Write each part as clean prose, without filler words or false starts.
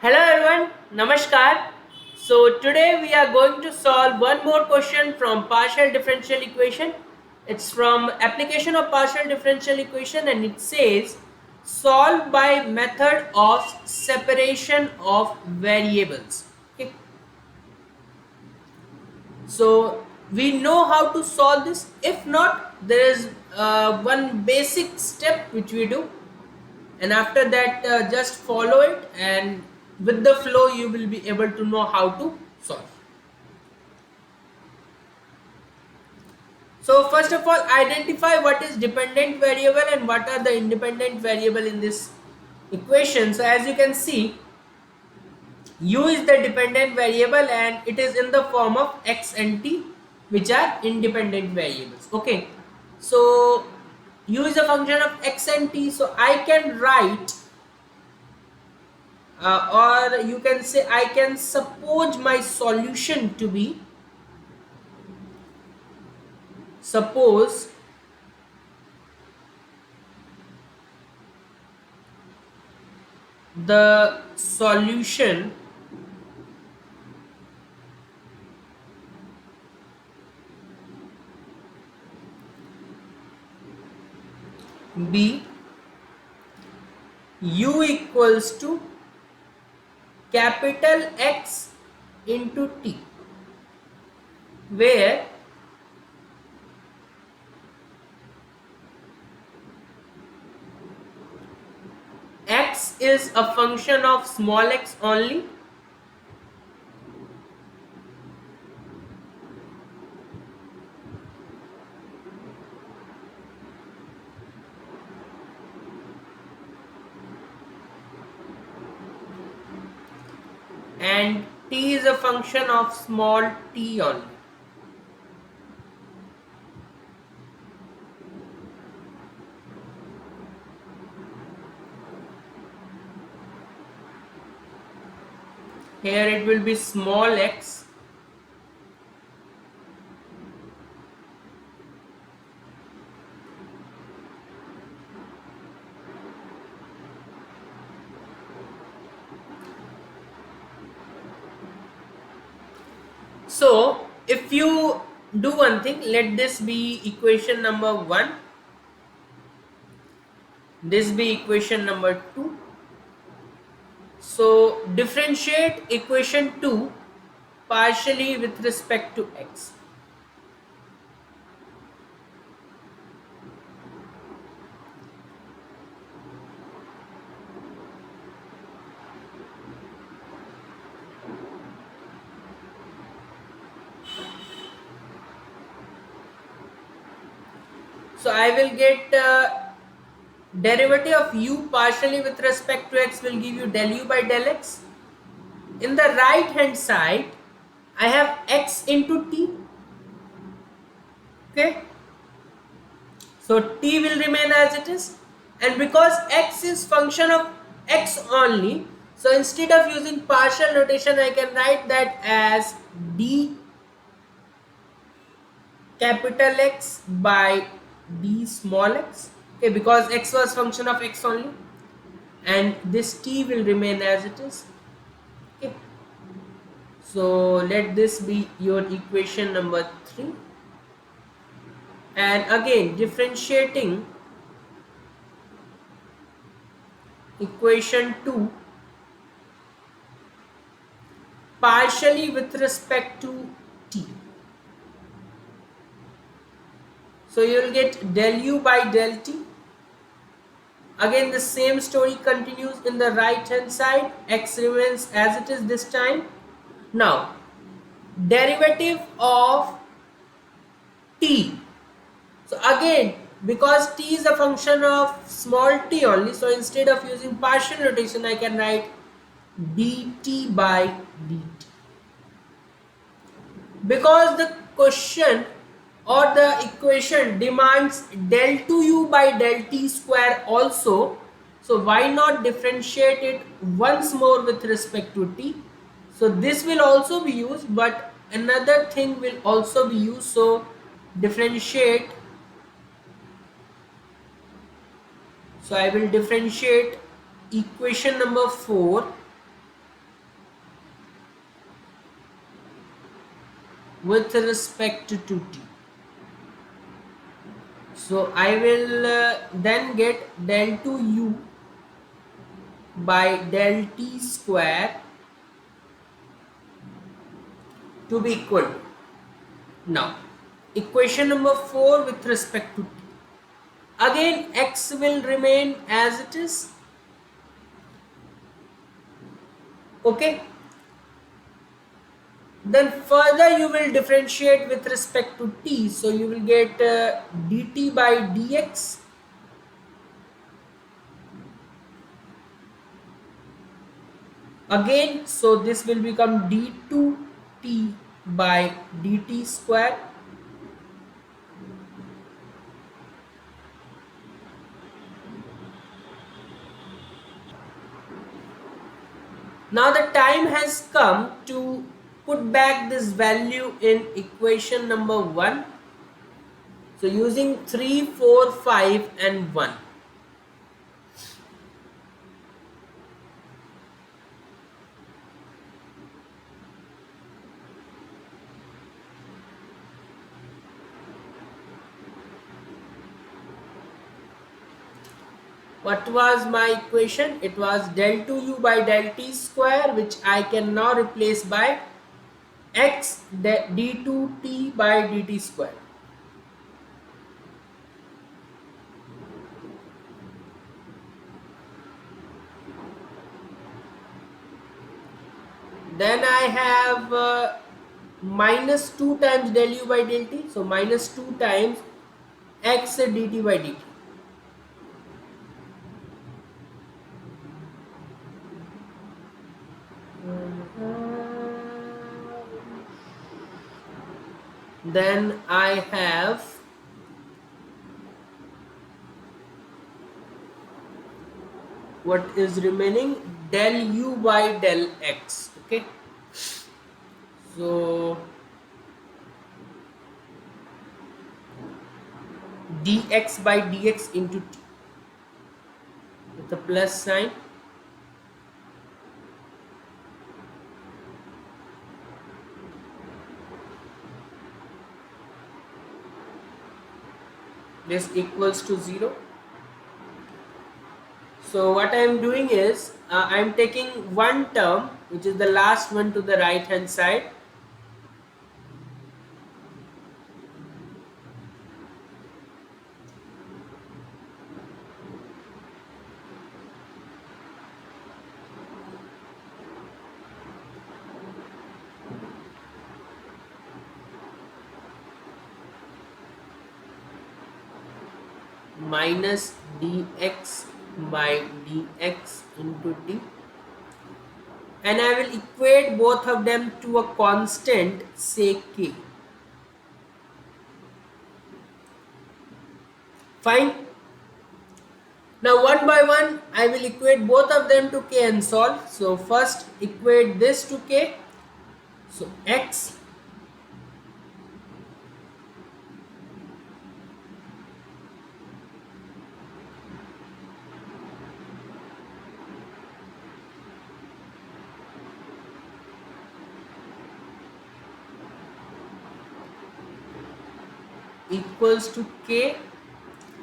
Hello everyone, Namaskar. So today we are going to solve one more question from partial differential equation. It's from application of partial differential equation and it says solve by method of separation of variables. Okay. So we know how to solve this. If not, there is one basic step which we do, and after that just follow it, and with the flow you will be able to know how to solve. So first of all, identify what is dependent variable and what are the independent variable in this equation. So as you can see, u is the dependent variable and it is in the form of x and t, which are independent variables. Okay, so u is a function of x and t, so I can write or you can say I can suppose my solution to be, suppose the solution be u equals to capital X into t, where x is a function of small x only and t is a function of small t only. Here it will be small x So if you do one thing, let this be equation number 1, this be equation number 2. So differentiate equation 2 partially with respect to x. So I will get derivative of u partially with respect to x will give you del u by del x. In the right hand side, I have x into t. Okay. So t will remain as it is, and because x is function of x only, so instead of using partial notation I can write that as d capital X by d small x. Okay, because x was function of x only, and this t will remain as it is. Okay, so let this be your equation number 3, and again differentiating equation 2 partially with respect to t. So you will get del u by del t. Again the same story continues in the right hand side, x remains as it is this time. Now derivative of t. So again, because t is a function of small t only, so instead of using partial notation I can write dt by dt. Because the question or the equation demands del 2u by del t square also, so why not differentiate it once more with respect to t. So this will also be used, but another thing will also be used. So differentiate, so I will differentiate equation number 4 with respect to t. So I will then get del 2u by del t square to be equal to. Now, equation number 4 with respect to t. Again, x will remain as it is. Okay. Then further you will differentiate with respect to t. So you will get dt by dx. Again, so this will become d2t by dt square. Now the time has come to put back this value in equation number 1. So using 3, 4, 5 and 1. What was my equation? It was del 2u by del t square, which I can now replace by x d2t by dt square. Then I have minus 2 times del u by del t. So minus 2 times x dt by dt. Then I have what is remaining, del u by del x. Okay, so dx by dx into t with a plus sign. This equals to 0. So what I am doing is I am taking one term, which is the last one, to the right hand side. Minus dx by dx into t, and I will equate both of them to a constant, say k. Fine. Now one by one I will equate both of them to k and solve. So first equate this to k. So x equals to k,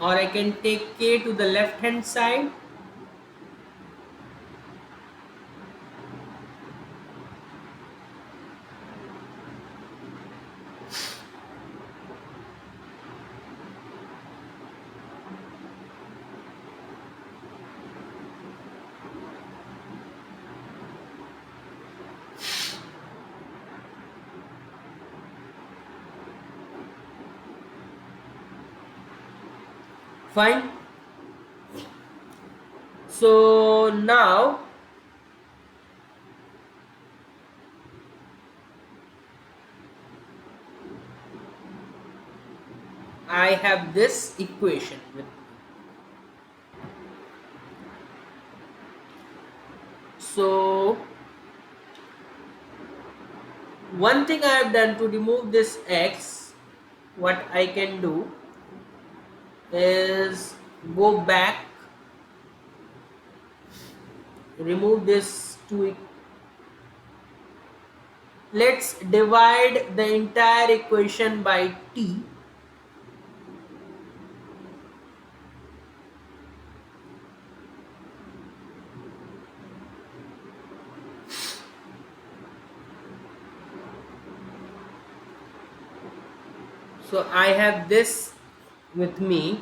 or I can take k to the left hand side. Fine. So now I have this equation with. So one thing I have done to remove this x, what I can do is go back, remove this 2, let's divide the entire equation by t. So I have this with me.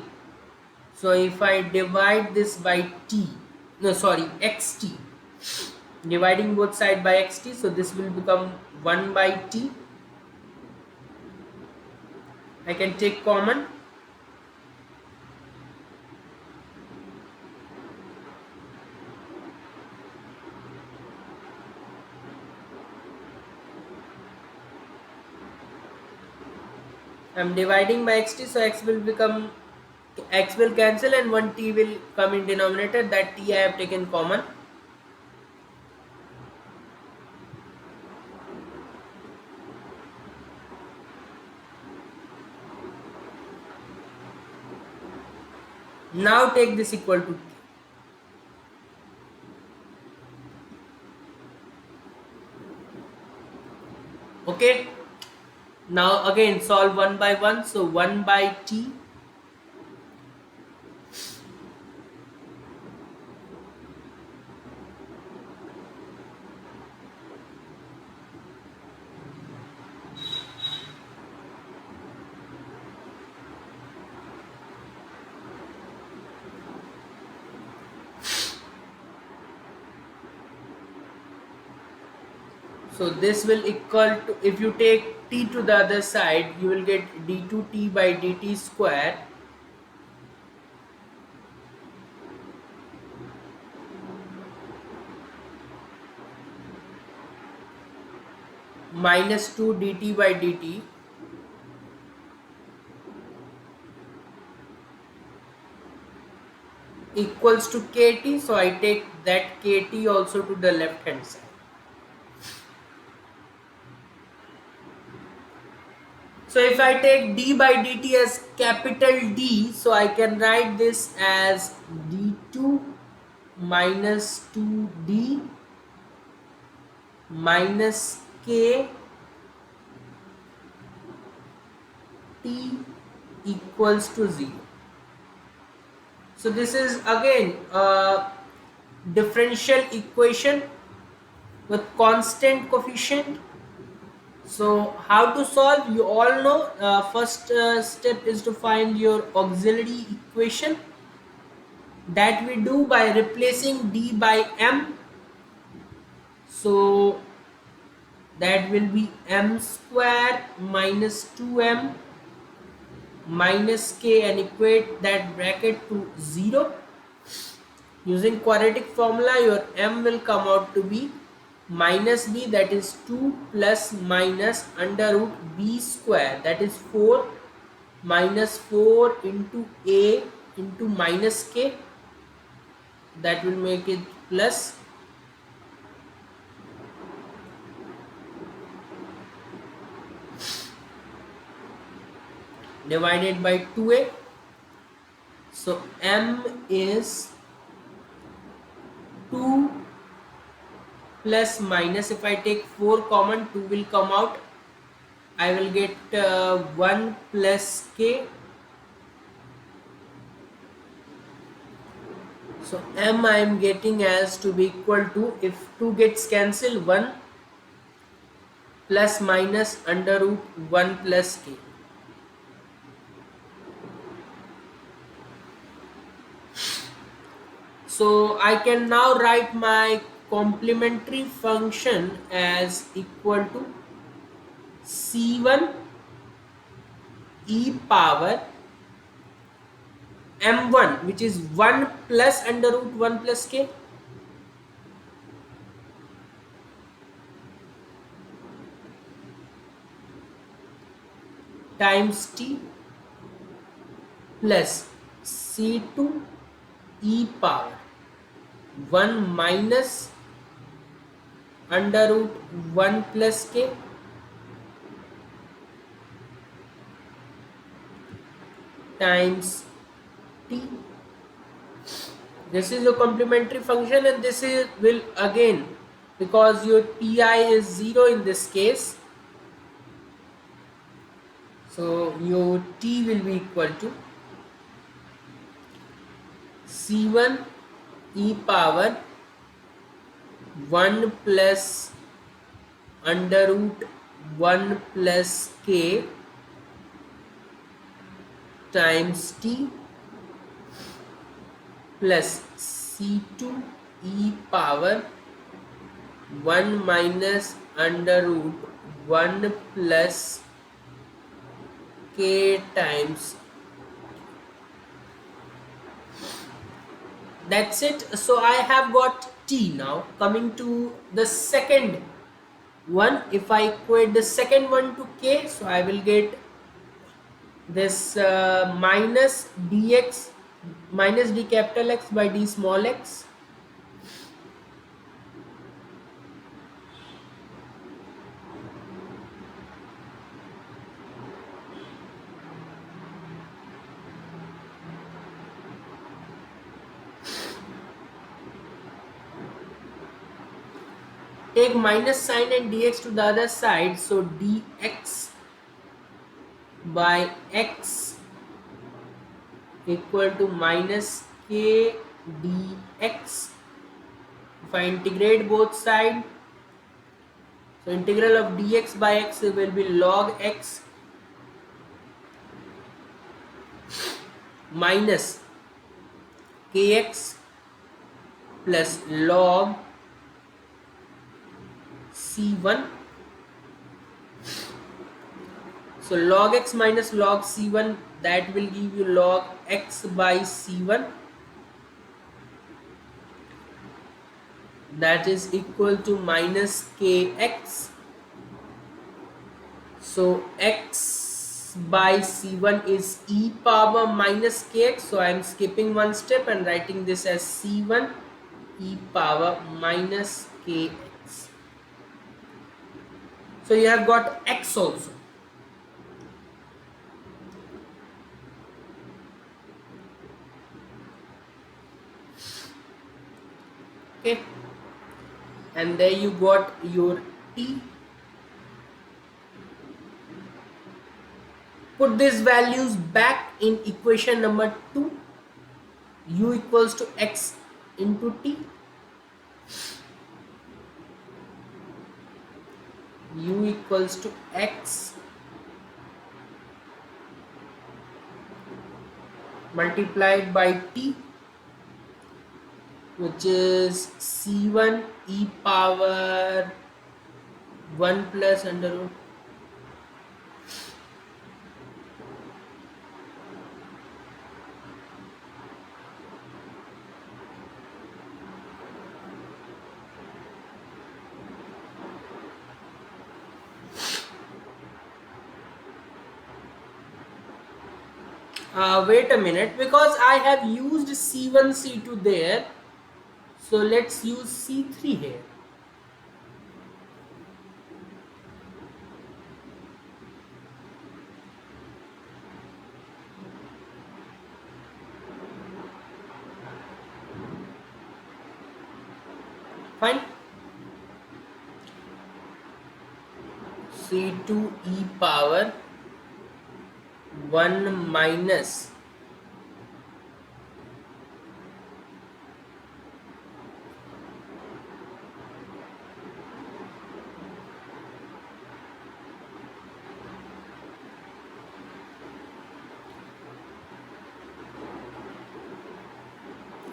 So if I divide this by t, no sorry, xt, dividing both side by xt, so this will become 1 by t. I can take common. I am dividing by xt, so x will become, x will cancel and 1 t will come in denominator. That t I have taken common. Now take this equal to t. Okay. Now again solve one by one. So 1 by t so this will equal to, if you take t to the other side, you will get d2t by dt square minus 2 dt by dt equals to kt. So I take that kt also to the left hand side. So if I take d by dt as capital D, so I can write this as d2 minus 2d minus k t equals to 0. So this is again a differential equation with constant coefficient. So how to solve, you all know. First step is to find your auxiliary equation. That we do by replacing d by m. So that will be m square minus 2m minus k, and equate that bracket to 0. Using quadratic formula, your m will come out to be minus b, that is 2, plus minus under root b square, that is 4, minus 4 into a into minus k, that will make it plus, divided by 2a. So m is 2 plus minus, if I take 4 common, 2 will come out. I will get 1 plus k. So m I am getting as to be equal to, if 2 gets cancelled, 1 plus minus under root 1 plus k. So I can now write my complementary function as equal to c1 e power m1, which is 1 plus under root 1 plus k, times t plus c2 e power 1 minus under root 1 plus k times t. This is a complementary function, and this is will again because your pi is 0 in this case. So your t will be equal to c1 e power 1 plus under root 1 plus k times t plus c2 e power 1 minus under root 1 plus k times. That's it. So I have got t. Now coming to the second one, if I equate the second one to k, so I will get this minus dx minus d capital X by d small x. Take minus sign and dx to the other side, so dx by x equal to minus k dx. If I integrate both sides, so integral of dx by x will be log x minus kx plus log c1. So log x minus log c1, that will give you log x by c1, that is equal to minus kx. So x by c1 is e power minus kx, so I am skipping one step and writing this as c1 e power minus kx. So you have got x also. Okay, and there you got your t. Put these values back in equation number 2. U equals to x into t. U equals to x multiplied by t, which is c1 e power 1 plus under root wait a minute, because I have used c1 c2 there, so let's use c3 here. Fine. c2 e power 1 minus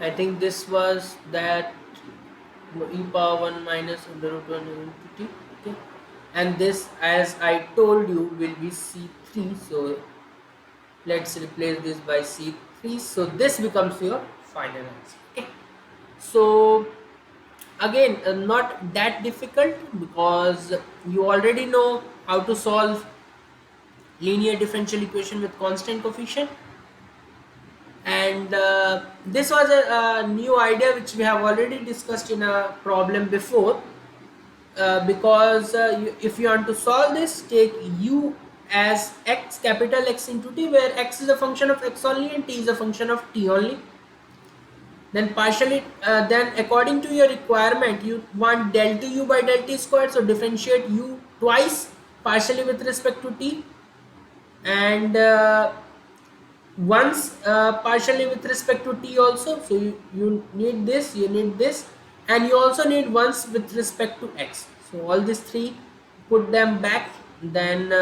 I think this was that e power 1 minus under root 1 into t. Okay, and this, as I told you, will be c3, so let's replace this by c3, so this becomes your final answer. Okay, so again, not that difficult, because you already know how to solve linear differential equation with constant coefficient. And this was a new idea which we have already discussed in a problem before, because if you want to solve this, take u as x, capital X into t, where x is a function of x only and t is a function of t only. Then partially, then according to your requirement, you want del to u by del t squared, so differentiate u twice partially with respect to t, and once partially with respect to t also. So you need this, you need this, and you also need once with respect to x. So all these three, put them back, then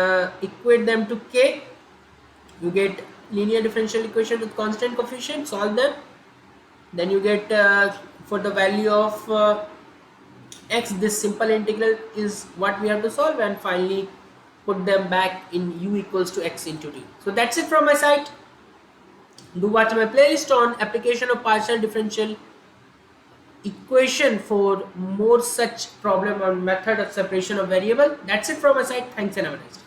equate them to k. You get linear differential equation with constant coefficient. Solve them, then you get for the value of x, this simple integral is what we have to solve, and finally put them back in u equals to x into t. So that's it from my side. Do watch my playlist on application of partial differential equation for more such problem on method of separation of variable. That's it from my side. Thanks and have a nice day.